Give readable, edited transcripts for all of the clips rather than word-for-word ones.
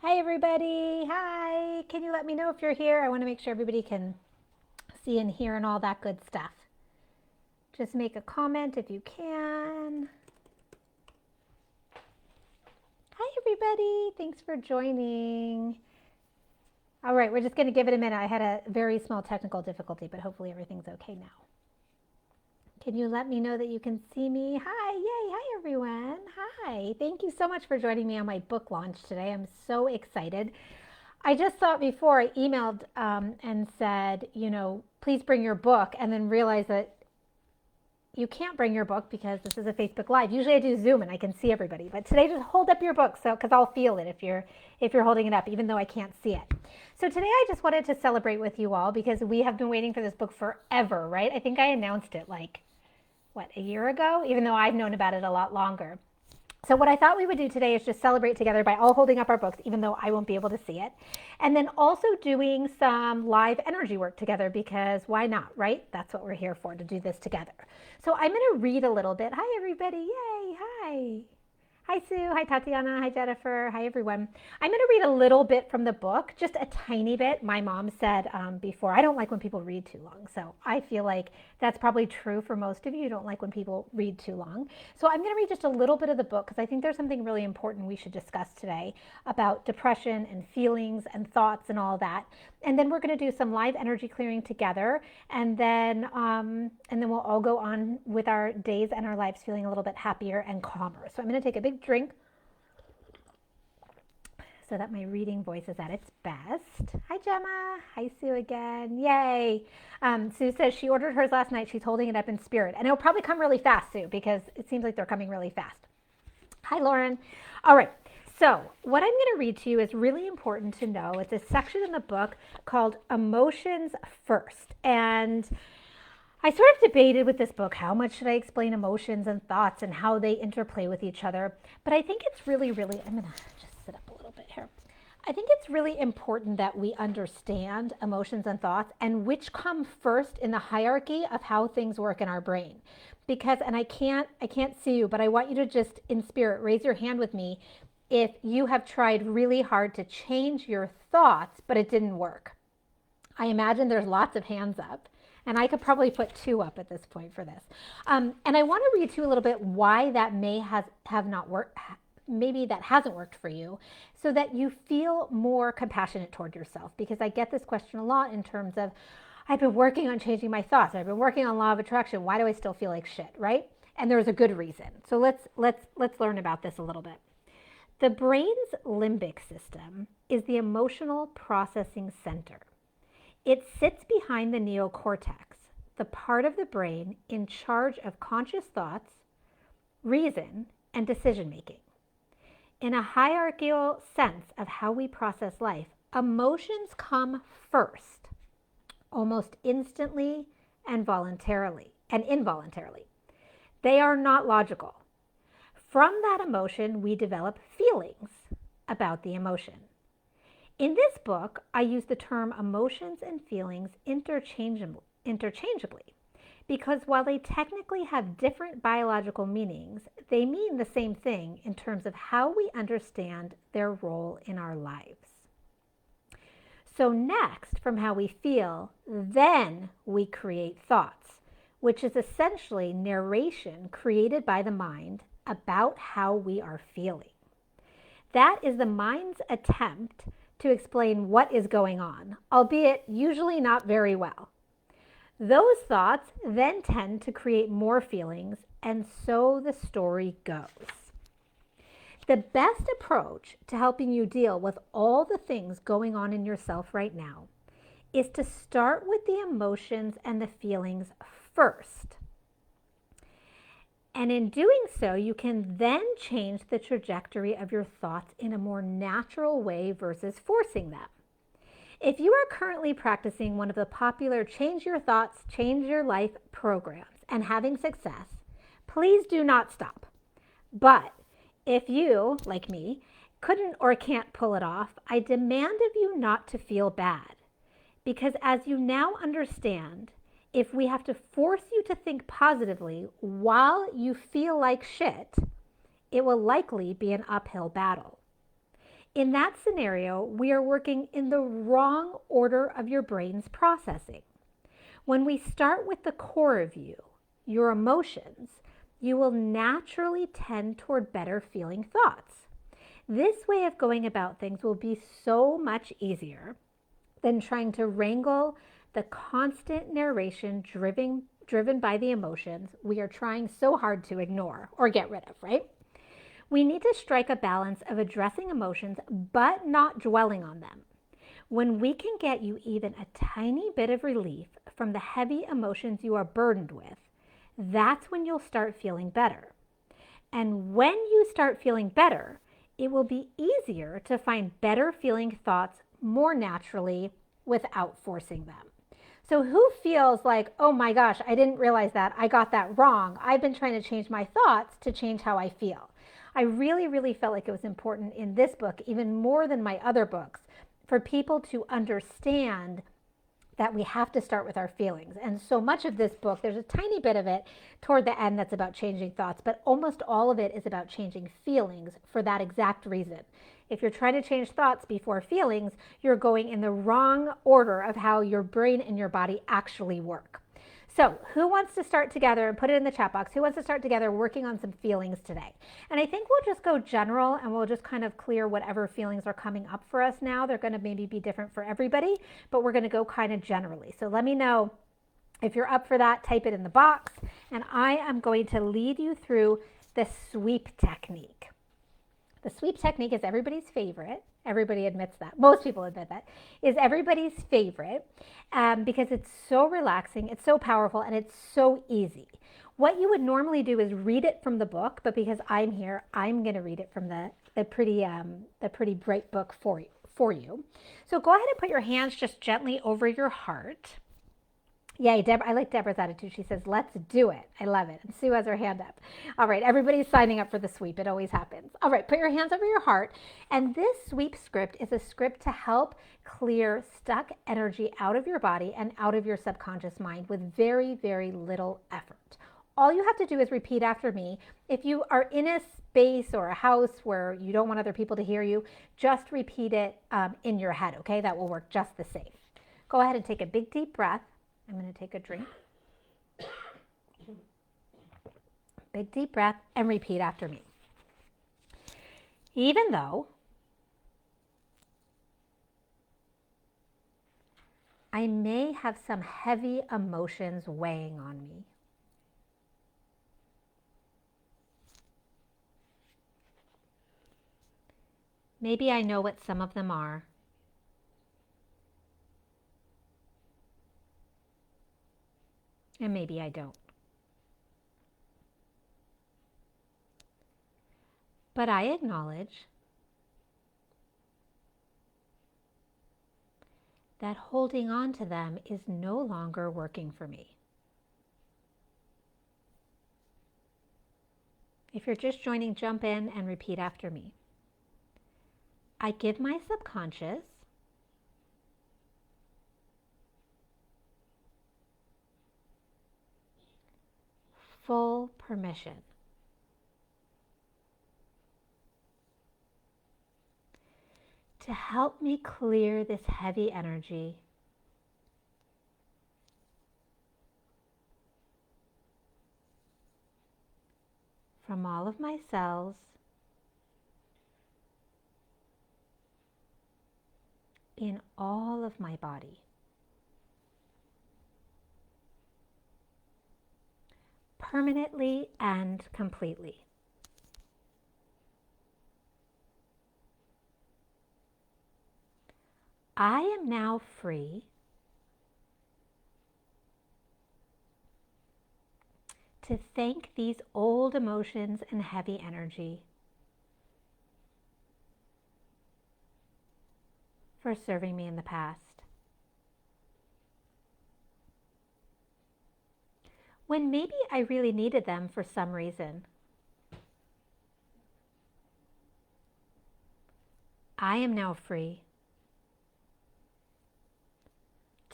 Hi, everybody. Hi. Can you let me know if you're here? I want to make sure everybody can see and hear and all that good stuff. Just make a comment if you can. Hi, everybody. Thanks for joining. All right, we're just going to give it a minute. I had a very small technical difficulty, but hopefully everything's okay now. Can you let me know that you can see me? Hi, yay, hi everyone. Hi, thank you so much for joining me on my book launch today. I'm so excited. I just thought before I emailed and said, please bring your book, and then realized that you can't bring your book because this is a Facebook Live. Usually I do Zoom and I can see everybody, but today just hold up your book because I'll feel it if you're holding it up, even though I can't see it. So today I just wanted to celebrate with you all because we have been waiting for this book forever, right? I think I announced it a year ago, even though I've known about it a lot longer. So what I thought we would do today is just celebrate together by all holding up our books, even though I won't be able to see it. And then also doing some live energy work together because why not, right? That's what we're here for, to do this together. So I'm going to read a little bit. Hi, everybody. Yay. Hi. Hi, Sue. Hi, Tatiana. Hi, Jennifer. Hi, everyone. I'm going to read a little bit from the book, just a tiny bit. My mom said before, I don't like when people read too long. So I feel like that's probably true for most of you. You don't like when people read too long. So I'm going to read just a little bit of the book because I think there's something really important we should discuss today about depression and feelings and thoughts and all that. And then we're going to do some live energy clearing together. And then we'll all go on with our days and our lives feeling a little bit happier and calmer. So I'm going to take a big drink so that my reading voice is at its best. Hi, Gemma. Hi, Sue again. Yay. Sue says she ordered hers last night. She's holding it up in spirit. And it'll probably come really fast, Sue, because it seems like they're coming really fast. Hi, Lauren. All right. So what I'm going to read to you is really important to know. It's a section in the book called Emotions First. And I sort of debated with this book, how much should I explain emotions and thoughts and how they interplay with each other. But I think it's really, I'm going to just sit up a little bit here. I think it's really important that we understand emotions and thoughts and which come first in the hierarchy of how things work in our brain. Because, and I can't see you, but I want you to just in spirit raise your hand with me if you have tried really hard to change your thoughts, but it didn't work. I imagine there's lots of hands up. And I could probably put 2 up at this point for this. And I want to read to you a little bit why that may have not worked. Maybe that hasn't worked for you, so that you feel more compassionate toward yourself. Because I get this question a lot in terms of, I've been working on changing my thoughts. I've been working on law of attraction. Why do I still feel like shit, right? And there's a good reason. So let's learn about this a little bit. The brain's limbic system is the emotional processing center. It sits behind the neocortex, the part of the brain in charge of conscious thoughts, reason, and decision making. In a hierarchical sense of how we process life, emotions come first, almost instantly and involuntarily. They are not logical. From that emotion, we develop feelings about the emotion. In this book, I use the term emotions and feelings interchangeably because while they technically have different biological meanings, they mean the same thing in terms of how we understand their role in our lives. So next, from how we feel, then we create thoughts, which is essentially narration created by the mind about how we are feeling. That is the mind's attempt to explain what is going on, albeit usually not very well. Those thoughts then tend to create more feelings, and so the story goes. The best approach to helping you deal with all the things going on in yourself right now is to start with the emotions and the feelings first. And in doing so, you can then change the trajectory of your thoughts in a more natural way versus forcing them. If you are currently practicing one of the popular Change Your Thoughts, Change Your Life programs and having success, please do not stop. But if you, like me, couldn't or can't pull it off, I demand of you not to feel bad. Because as you now understand, if we have to force you to think positively while you feel like shit, it will likely be an uphill battle. In that scenario, we are working in the wrong order of your brain's processing. When we start with the core of you, your emotions, you will naturally tend toward better feeling thoughts. This way of going about things will be so much easier than trying to wrangle the constant narration driven by the emotions we are trying so hard to ignore or get rid of, right? We need to strike a balance of addressing emotions but not dwelling on them. When we can get you even a tiny bit of relief from the heavy emotions you are burdened with, that's when you'll start feeling better. And when you start feeling better, it will be easier to find better feeling thoughts more naturally without forcing them. So who feels like, oh my gosh, I didn't realize that, I got that wrong. I've been trying to change my thoughts to change how I feel. I really, really felt like it was important in this book, even more than my other books, for people to understand that we have to start with our feelings. And so much of this book, there's a tiny bit of it toward the end that's about changing thoughts, but almost all of it is about changing feelings for that exact reason. If you're trying to change thoughts before feelings, you're going in the wrong order of how your brain and your body actually work. So who wants to start together, and put it in the chat box, who wants to start together working on some feelings today? And I think we'll just go general and we'll just kind of clear whatever feelings are coming up for us now. They're going to maybe be different for everybody, but we're going to go kind of generally. So let me know if you're up for that. Type it in the box, and I am going to lead you through the sweep technique. The sweep technique is everybody's favorite. Everybody admits that. Most people admit that. Is everybody's favorite because it's so relaxing, it's so powerful, and it's so easy. What you would normally do is read it from the book, but because I'm here, I'm going to read it from the pretty bright book for you. So go ahead and put your hands just gently over your heart. Yay, I like Deborah's attitude. She says, let's do it. I love it. And Sue has her hand up. All right, everybody's signing up for the sweep. It always happens. All right, put your hands over your heart. And this sweep script is a script to help clear stuck energy out of your body and out of your subconscious mind with very, very little effort. All you have to do is repeat after me. If you are in a space or a house where you don't want other people to hear you, just repeat it in your head, okay? That will work just the same. Go ahead and take a big, deep breath. I'm going to take a drink. Big deep breath and repeat after me. Even though I may have some heavy emotions weighing on me, maybe I know what some of them are. And maybe I don't. But I acknowledge that holding on to them is no longer working for me. If you're just joining, jump in and repeat after me. I give my subconscious full permission to help me clear this heavy energy from all of my cells in all of my body. Permanently and completely. I am now free to thank these old emotions and heavy energy for serving me in the past. When maybe I really needed them for some reason. I am now free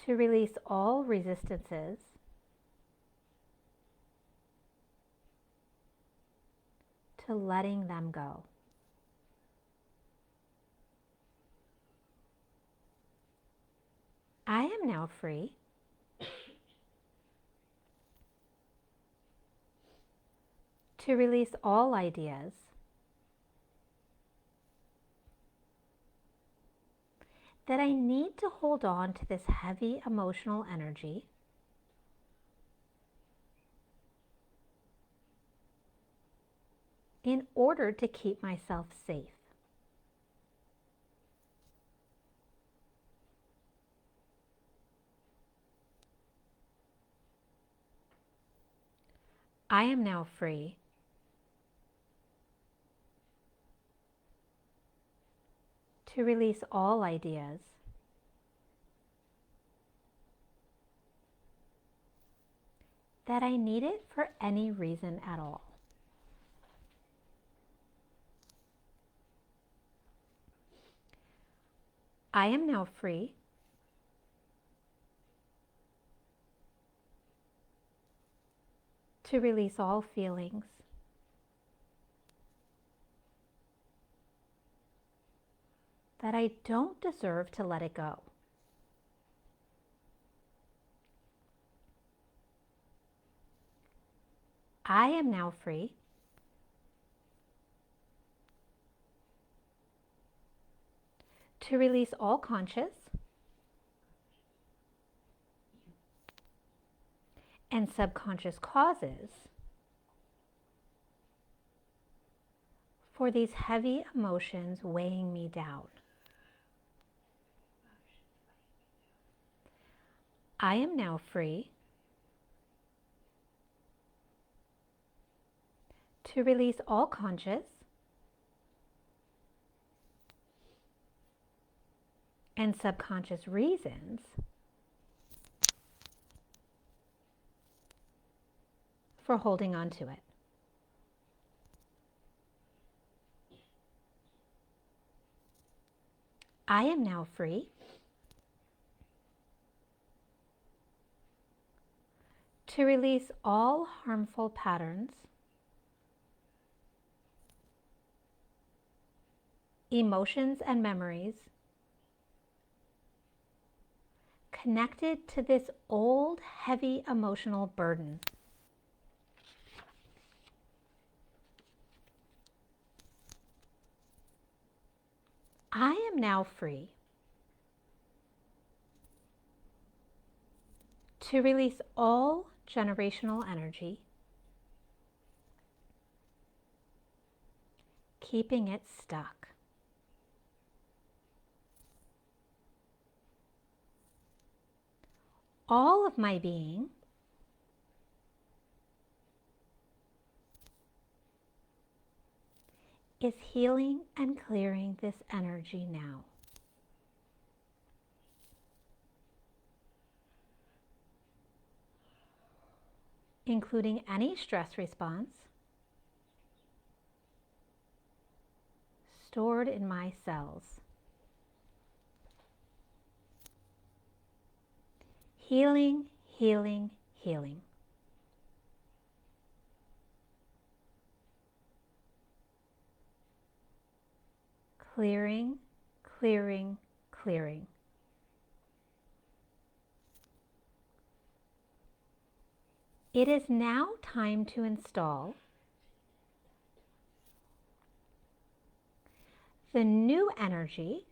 to release all resistances to letting them go. I am now free to release all ideas that I need to hold on to this heavy emotional energy in order to keep myself safe. I am now free to release all ideas that I need it for any reason at all. I am now free to release all feelings that I don't deserve to let it go. I am now free to release all conscious and subconscious causes for these heavy emotions weighing me down. I am now free to release all conscious and subconscious reasons for holding on to it. I am now free to release all harmful patterns, emotions, and memories connected to this old, heavy emotional burden. I am now free to release all generational energy, keeping it stuck. All of my being is healing and clearing this energy now. Including any stress response stored in my cells. Healing, healing, healing. Clearing, clearing, clearing. It is now time to install the new energy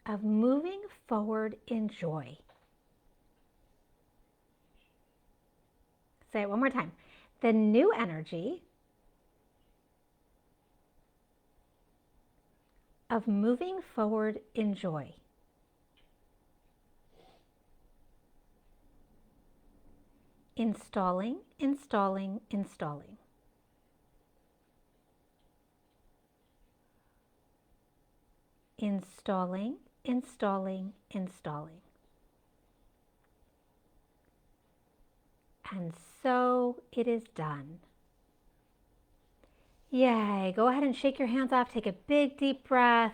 of moving forward in joy. Say it one more time. The new energy of moving forward in joy. Installing, installing, installing. Installing, installing, installing. And so it is done. Yay. Go ahead and shake your hands off. Take a big, deep breath.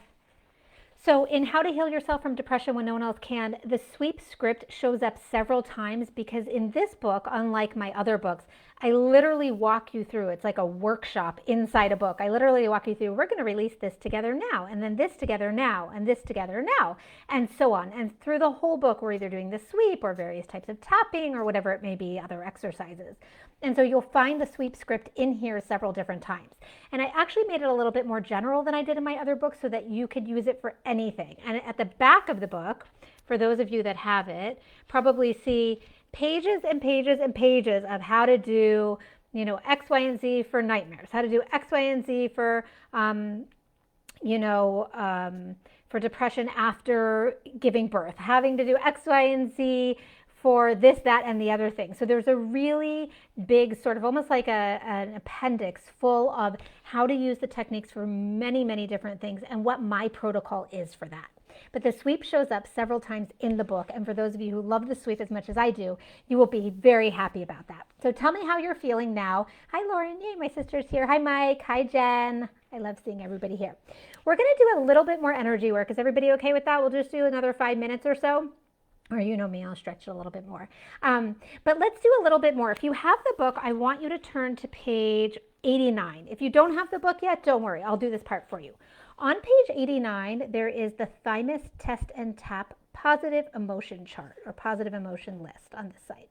So in How to Heal Yourself from Depression When No One Else Can, the sweep script shows up several times because in this book, unlike my other books, I literally walk you through. It's like a workshop inside a book. I literally walk you through, we're going to release this together now, and then this together now, and this together now, and so on. And through the whole book, we're either doing the sweep or various types of tapping or whatever it may be, other exercises. And so you'll find the sweep script in here several different times. And I actually made it a little bit more general than I did in my other books so that you could use it for anything. And at the back of the book, for those of you that have it, probably see pages and pages and pages of how to do, X, Y, and Z for nightmares, how to do X, Y, and Z for, for depression after giving birth, having to do X, Y, and Z for this, that, and the other thing. So there's a really big sort of almost like an appendix full of how to use the techniques for many, many different things and what my protocol is for that. But the sweep shows up several times in the book. And for those of you who love the sweep as much as I do, you will be very happy about that. So tell me how you're feeling now. Hi, Lauren. Yay, my sister's here. Hi, Mike. Hi, Jen. I love seeing everybody here. We're going to do a little bit more energy work. Is everybody okay with that? We'll just do another 5 minutes or so. Or you know me, I'll stretch it a little bit more. But let's do a little bit more. If you have the book, I want you to turn to page 89. If you don't have the book yet, don't worry. I'll do this part for you. On page 89, there is the Thymus Test and Tap positive emotion chart or positive emotion list on the site.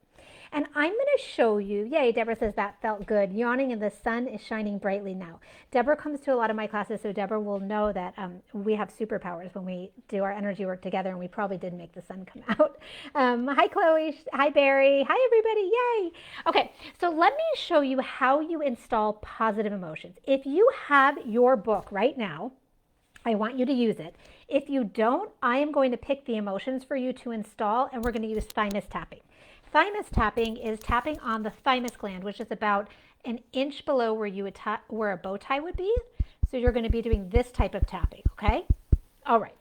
And I'm going to show you, yay, Deborah says that felt good. Yawning and the sun is shining brightly now. Deborah comes to a lot of my classes, so Deborah will know that we have superpowers when we do our energy work together, and we probably did make the sun come out. Hi, Chloe. Hi, Barry. Hi, everybody. Yay. Okay, so let me show you how you install positive emotions. If you have your book right now, I want you to use it. If you don't, I am going to pick the emotions for you to install, and we're going to use Thymus Tapping. Thymus tapping is tapping on the thymus gland, which is about an inch below where you would where a bow tie would be. So you're going to be doing this type of tapping, okay? All right.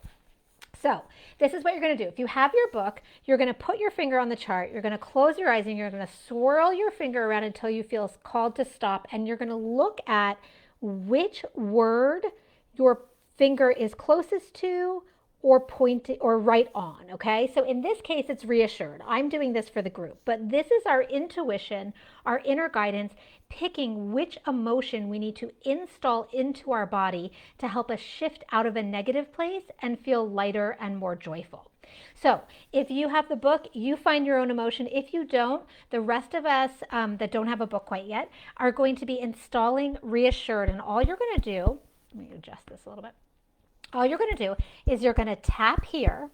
So this is what you're going to do. If you have your book, you're going to put your finger on the chart. You're going to close your eyes and you're going to swirl your finger around until you feel called to stop. And you're going to look at which word your finger is closest to or pointing or right on, okay? So in this case, it's reassured. I'm doing this for the group, but this is our intuition, our inner guidance, picking which emotion we need to install into our body to help us shift out of a negative place and feel lighter and more joyful. So if you have the book, you find your own emotion. If you don't, the rest of us that don't have a book quite yet are going to be installing reassured. And all you're going to do, let me adjust this a little bit. All you're going to do is you're going to tap here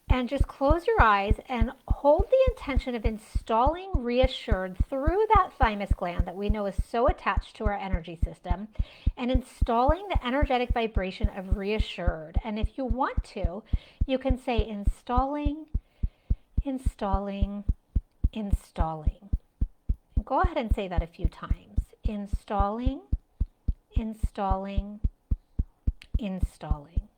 and just close your eyes and hold the intention of installing reassured through that thymus gland that we know is so attached to our energy system, and installing the energetic vibration of reassured. And if you want to, you can say installing, installing, installing. And go ahead and say that a few times. Installing, installing, installing.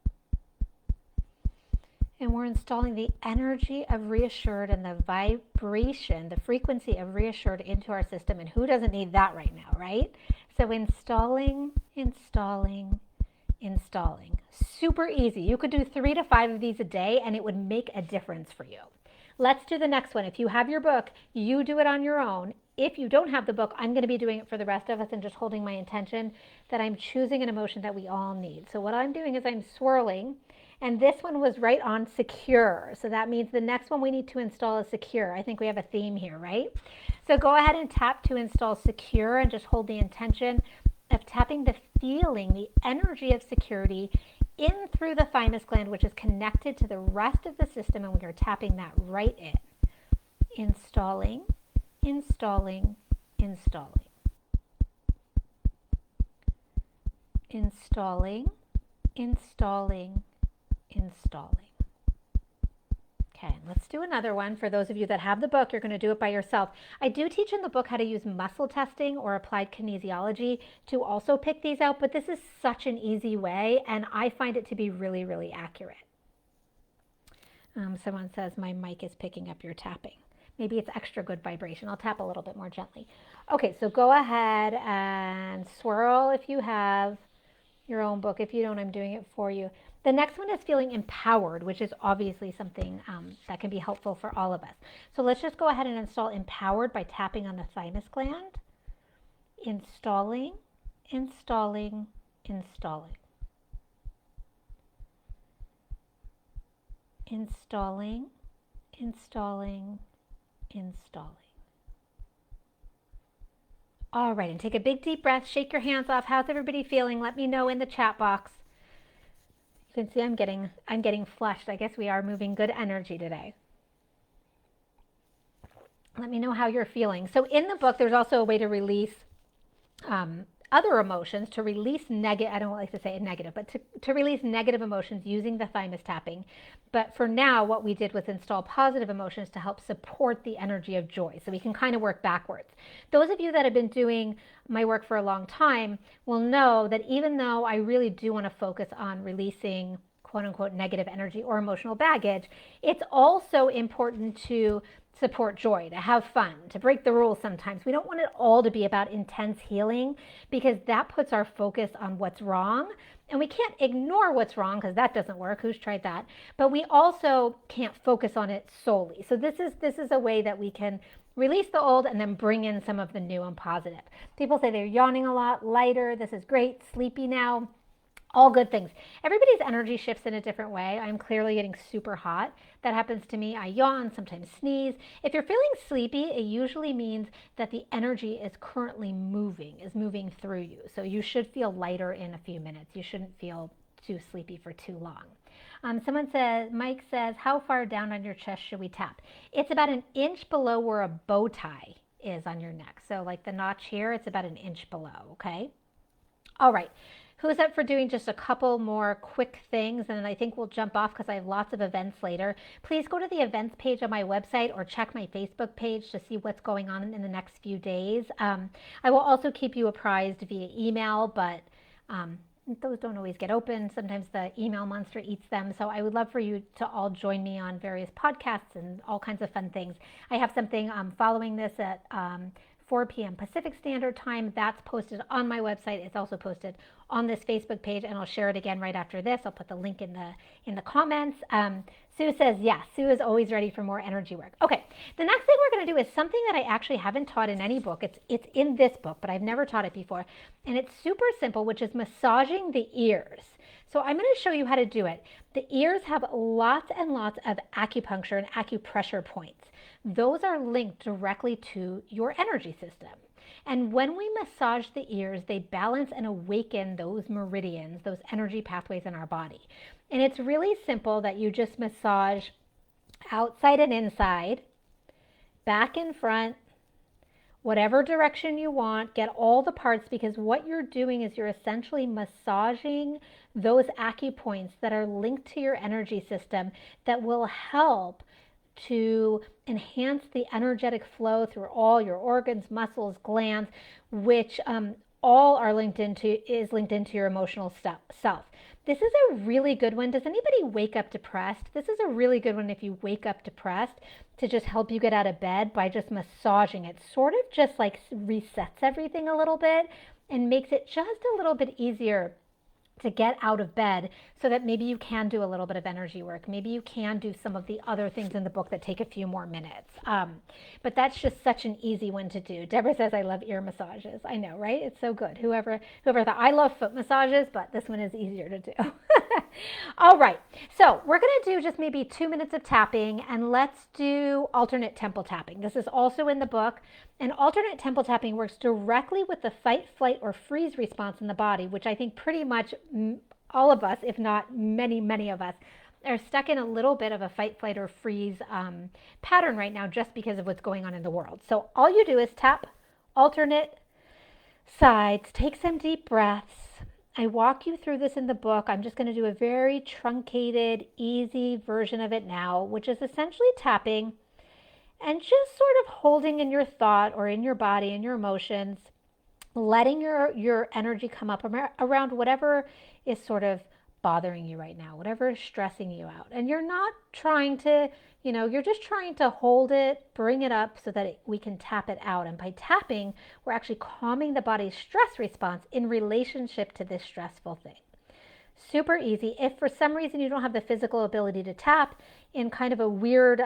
And we're installing the energy of reassured and the vibration, the frequency of reassured into our system. And who doesn't need that right now, right? So installing, installing, installing. Super easy. You could do 3 to 5 of these a day and it would make a difference for you. Let's do the next one. If you have your book, you do it on your own. If you don't have the book, I'm going to be doing it for the rest of us and just holding my intention that I'm choosing an emotion that we all need. So what I'm doing is I'm swirling, and this one was right on secure. So that means the next one we need to install is secure. I think we have a theme here, right? So go ahead and tap to install secure and just hold the intention of tapping the feeling, the energy of security in through the thymus gland, which is connected to the rest of the system, and we are tapping that right in. Installing, installing, installing. Installing, installing, installing. Okay, let's do another one. For those of you that have the book, you're going to do it by yourself. I do teach in the book how to use muscle testing or applied kinesiology to also pick these out, but this is such an easy way, and I find it to be really, really accurate. Someone says, my mic is picking up your tapping. Maybe it's extra good vibration. I'll tap a little bit more gently. Okay, so go ahead and swirl if you have your own book. If you don't, I'm doing it for you. The next one is feeling empowered, which is obviously something that can be helpful for all of us. So let's just go ahead and install empowered by tapping on the thymus gland. Installing, installing, installing. Installing, installing, installing. All right, and take a big deep breath. Shake your hands off. How's everybody feeling? Let me know in the chat box. You can see I'm getting flushed. I guess we are moving good energy today. Let me know how you're feeling. So in the book, there's also a way to release other emotions, to release I don't like to say negative, but to release negative emotions using the thymus tapping. But for now, what we did was install positive emotions to help support the energy of joy. So we can kind of work backwards. Those of you that have been doing my work for a long time will know that even though I really do want to focus on releasing quote unquote negative energy or emotional baggage, it's also important to support joy, to have fun, to break the rules sometimes. We don't want it all to be about intense healing, because that puts our focus on what's wrong. And we can't ignore what's wrong, because that doesn't work. Who's tried that? But we also can't focus on it solely. So this is a way that we can release the old and then bring in some of the new and positive. People say they're yawning a lot, lighter. This is great. Sleepy now. All good things. Everybody's energy shifts in a different way. I'm clearly getting super hot. That happens to me. I yawn, sometimes sneeze. If you're feeling sleepy, it usually means that the energy is currently moving through you. So you should feel lighter in a few minutes. You shouldn't feel too sleepy for too long. Mike says, how far down on your chest should we tap? It's about an inch below where a bow tie is on your neck. So like the notch here, it's about an inch below, okay? All right. Who's up for doing just a couple more quick things? And then I think we'll jump off because I have lots of events later. Please go to the events page on my website or check my Facebook page to see what's going on in the next few days. I will also keep you apprised via email, but those don't always get open. Sometimes the email monster eats them. So I would love for you to all join me on various podcasts and all kinds of fun things. I have something following this at 4 p.m. Pacific Standard Time. That's posted on my website. It's also posted on this Facebook page, and I'll share it again right after this. I'll put the link in the comments. Sue says, yes, Sue is always ready for more energy work. Okay, the next thing we're going to do is something that I actually haven't taught in any book. It's in this book, but I've never taught it before. And it's super simple, which is massaging the ears. So I'm going to show you how to do it. The ears have lots and lots of acupuncture and acupressure points. Those are linked directly to your energy system. And when we massage the ears, they balance and awaken those meridians, those energy pathways in our body. And it's really simple that you just massage outside and inside, back and front, whatever direction you want, get all the parts, because what you're doing is you're essentially massaging those acupoints that are linked to your energy system that will help to enhance the energetic flow through all your organs, muscles, glands, which all are linked into your emotional self. This is a really good one. Does anybody wake up depressed? This is a really good one if you wake up depressed, to just help you get out of bed by just massaging it. Sort of just like resets everything a little bit and makes it just a little bit easier to get out of bed, so that maybe you can do a little bit of energy work. Maybe you can do some of the other things in the book that take a few more minutes. But that's just such an easy one to do. Deborah says, I love ear massages. I know, right? It's so good. Whoever thought, I love foot massages, but this one is easier to do. All right. So we're going to do just maybe 2 minutes of tapping, and let's do alternate temple tapping. This is also in the book. And alternate temple tapping works directly with the fight, flight, or freeze response in the body, which I think pretty much all of us, if not many, many of us, are stuck in a little bit of a fight, flight, or freeze pattern right now, just because of what's going on in the world. So all you do is tap alternate sides, take some deep breaths. I walk you through this in the book. I'm just going to do a very truncated, easy version of it now, which is essentially tapping and just sort of holding in your thought or in your body and your emotions, letting your energy come up around whatever is sort of bothering you right now, whatever is stressing you out. And you're not trying to, you're just trying to hold it, bring it up so that we can tap it out. And by tapping, we're actually calming the body's stress response in relationship to this stressful thing. Super easy. If for some reason you don't have the physical ability to tap in kind of a weird,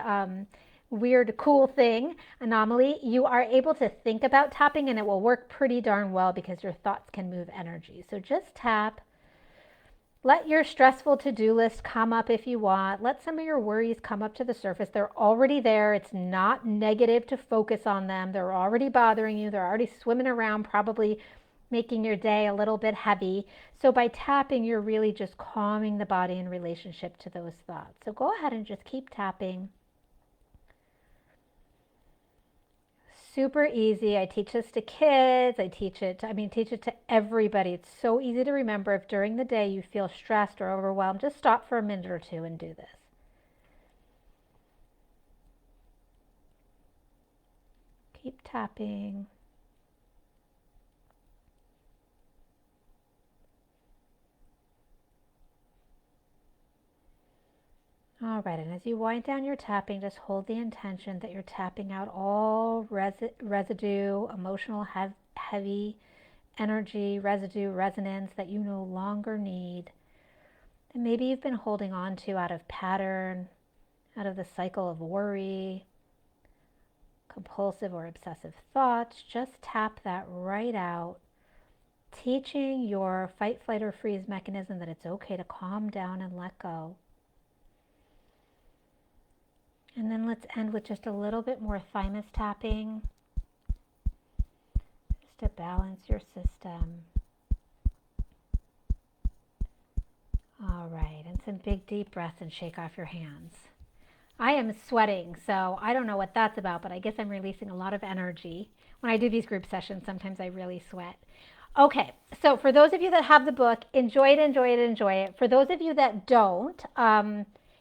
cool thing, anomaly, you are able to think about tapping and it will work pretty darn well because your thoughts can move energy. So just tap. Let your stressful to-do list come up if you want. Let some of your worries come up to the surface. They're already there. It's not negative to focus on them. They're already bothering you. They're already swimming around, probably making your day a little bit heavy. So by tapping, you're really just calming the body in relationship to those thoughts. So go ahead and just keep tapping. Super easy. I teach this to kids. I teach it to everybody. It's so easy to remember. If during the day you feel stressed or overwhelmed, just stop for a minute or two and do this. Keep tapping. All right, and as you wind down your tapping, just hold the intention that you're tapping out all residue, emotional, heavy energy, residue, resonance that you no longer need. And maybe you've been holding on to out of pattern, out of the cycle of worry, compulsive or obsessive thoughts. Just tap that right out, teaching your fight, flight, or freeze mechanism that it's okay to calm down and let go. And then let's end with just a little bit more thymus tapping, just to balance your system. All right, and some big deep breaths and shake off your hands. I am sweating, so I don't know what that's about, but I guess I'm releasing a lot of energy. When I do these group sessions, sometimes I really sweat. Okay, so for those of you that have the book, enjoy it, enjoy it, enjoy it. For those of you that don't,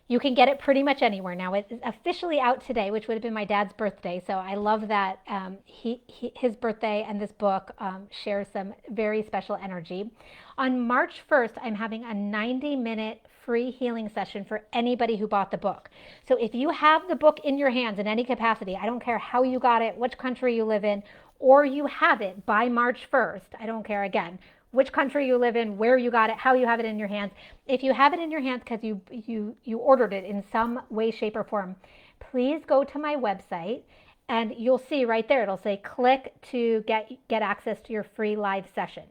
you can get it pretty much anywhere. Now, it's officially out today, which would have been my dad's birthday. So I love that his birthday and this book share some very special energy. On March 1st, I'm having a 90-minute free healing session for anybody who bought the book. So if you have the book in your hands in any capacity, I don't care how you got it, which country you live in, or you have it by March 1st, I don't care again, which country you live in, where you got it, how you have it in your hands. If you have it in your hands because you ordered it in some way, shape, or form, please go to my website and you'll see right there, it'll say click to get access to your free live session.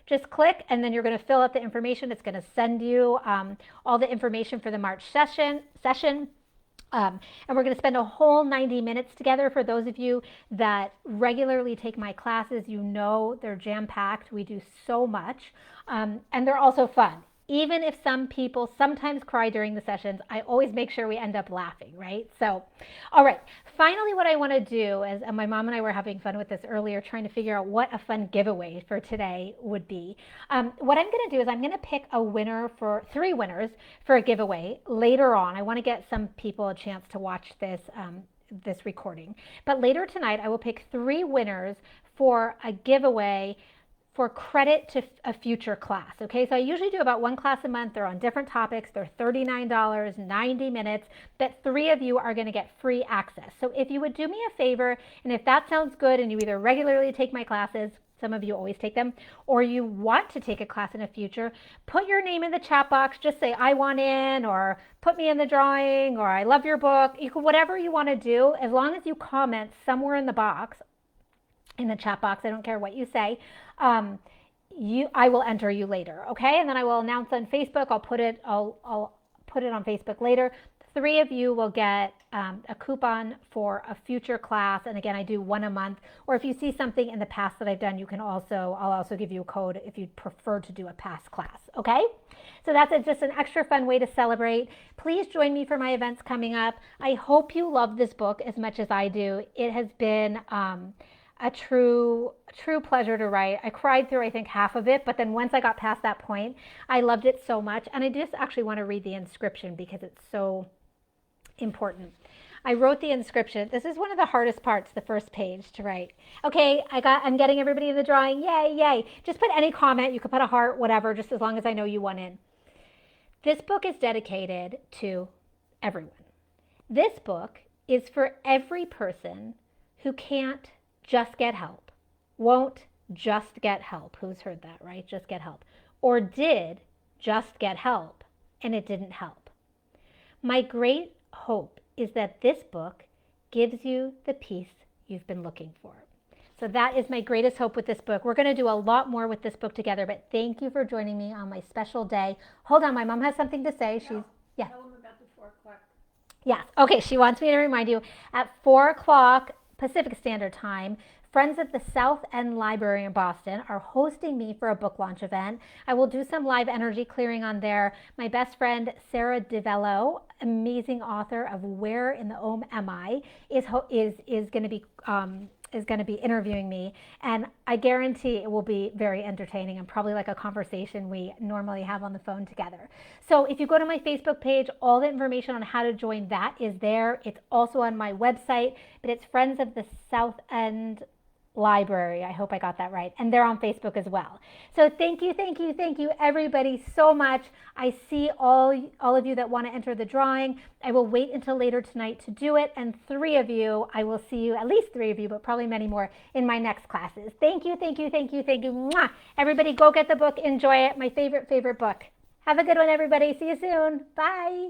Just click and then you're going to fill out the information. It's going to send you all the information for the March session. And we're going to spend a whole 90 minutes together. For those of you that regularly take my classes, you know they're jam-packed. We do so much. And they're also fun. Even if some people sometimes cry during the sessions, I always make sure we end up laughing, right? So, all right. Finally, what I want to do is, and my mom and I were having fun with this earlier, trying to figure out what a fun giveaway for today would be. What I'm going to do is I'm going to pick a winner for 3 winners for a giveaway later on. I want to get some people a chance to watch this this recording. But later tonight, I will pick 3 winners for a giveaway for credit to a future class. Okay, so I usually do about 1 class a month. They're on different topics. They're $39, 90 minutes, but 3 of you are going to get free access. So if you would do me a favor, and if that sounds good and you either regularly take my classes, some of you always take them, or you want to take a class in the future, put your name in the chat box. Just say, I want in, or put me in the drawing, or I love your book. You can, whatever you want to do, as long as you comment somewhere in the box, in the chat box, I don't care what you say, I will enter you later, okay? And then I will announce on Facebook. I'll put it on Facebook later. 3 of you will get a coupon for a future class. And again, I do 1 a month. Or if you see something in the past that I've done, I'll also give you a code if you'd prefer to do a past class, okay? So that's just an extra fun way to celebrate. Please join me for my events coming up. I hope you love this book as much as I do. It has been a true pleasure to write. I cried through, I think, half of it, but then once I got past that point, I loved it so much. And I just actually want to read the inscription because it's so important. I wrote the inscription. This is one of the hardest parts, the first page to write. Okay, I'm getting everybody in the drawing. Yay, yay. Just put any comment. You could put a heart, whatever, just as long as I know you want in. This book is dedicated to everyone. This book is for every person who can't just get help, won't just get help. Who's heard that, right? Just get help. Or did just get help, and it didn't help. My great hope is that this book gives you the peace you've been looking for. So that is my greatest hope with this book. We're going to do a lot more with this book together, but thank you for joining me on my special day. Hold on, my mom has something to say. Yeah. Tell them about the 4 o'clock. Yes. Okay, she wants me to remind you at 4 o'clock Pacific Standard Time, friends at the South End Library in Boston are hosting me for a book launch event. I will do some live energy clearing on there. My best friend, Sarah DiVello, amazing author of Where in the Om Am I, is going to be interviewing me, and I guarantee it will be very entertaining and probably like a conversation we normally have on the phone together. So if you go to my Facebook page, all the information on how to join that is there. It's also on my website, but it's Friends of the South End Library. I hope I got that right. And they're on Facebook as well. So thank you everybody so much. I see all of you that want to enter the drawing. I will wait until later tonight to do it. And 3 of you, I will see you, at least 3 of you, but probably many more in my next classes. Thank you. Mwah. Everybody go get the book. Enjoy it. My favorite book. Have a good one, everybody. See you soon. Bye.